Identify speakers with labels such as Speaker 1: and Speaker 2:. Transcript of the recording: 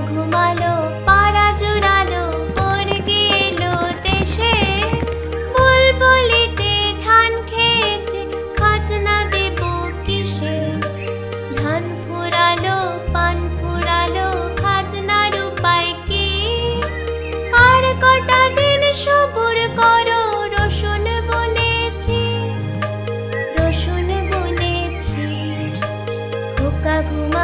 Speaker 1: ঘুমালো পাড়া জুড়ালো ভোর গেলো দেশে বুলবুলিতে ধান খেয়েছে খাজনা দেব কিসে ধান ফুরালো পান ফুরালো খাজনার উপায় কি আর কটা দিন সবুর করো রসুন বুনেছি খোকা ঘুমা